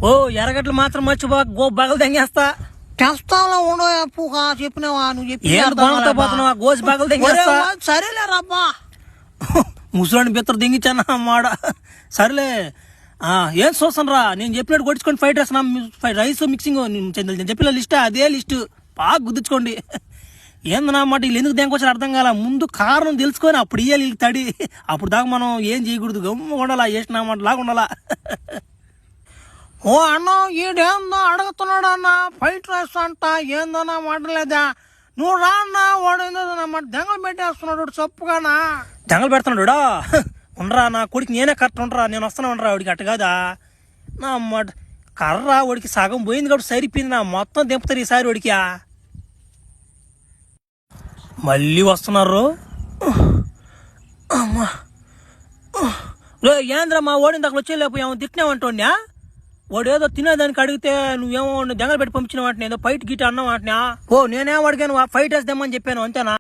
ఓ ఎర్రగడ్డలు మాత్రం మర్చిపో, గో బగలు తెంగేస్తా. తెస్తాలో ఉండవు చెప్పినావా నువ్వు పోతున్నావా? గోసి బగలు తెంగేస్తా. సరేలే రబ్బా. ముసలాన్ని బిత్తరు దింగిచ్చానా మాడ. సరేలే ఏం చూస్తాను రా, నేను చెప్పినట్టు కొట్టించుకోండి. ఫ్రైడ్ రైస్ మిక్సింగ్ నేను చెప్పిన లిస్ట్ అదే లిస్టు బాగా గుర్తుంచుకోండి. ఏందన్నమాట వీళ్ళు ఎందుకు దేనికొచ్చారు అర్థం కాల. ముందు కారణం తెలుసుకొని అప్పుడు ఇయ్యాలి వీళ్ళకి తడి. అప్పుడు దాకా మనం ఏం చేయకూడదు, గమ్ము ఉండాలా, వేసినామాట లాగా ఉండాలా. ఓ అన్న ఈడేందో అడుగుతున్నాడు అన్న, ఫ్రైడ్ రైస్ అంట ఏందన్నా మాటలేదా. నువ్వు రా అన్న, వాడు ఏందన్నమాట దెంగలు పెట్టేస్తున్నాడు చప్పుగానా. దెంగలు పెడుతున్నాడు. ఉండరా నా కొడుకు, నేనే కరెక్ట్ ఉండరా, నేను వస్తాను ఉండరా. వాడికి అట్ట కాదా నా అమ్మాట కర్ర, వాడికి సగం పోయింది కాబట్టి సరిపోయింది. నా మొత్తం దింపుతారు ఈసారి వాడికి. మళ్ళీ వస్తున్నారు. అమ్మా ఏంద్రా మా ఓడిన దగ్గర వచ్చేలేకపోయాము, తిట్టినామంటోన్నా. వాడు ఏదో తినేదానికి అడిగితే నువ్వేమో దెంగలు పెట్టి పంపించిన వాటిని, ఏదో ఫైట్ గిట్ అన్నావు వాటిని. ఓ నేనేం అడిగాను, ఫైట్ వేద్దామని చెప్పాను అంతేనా.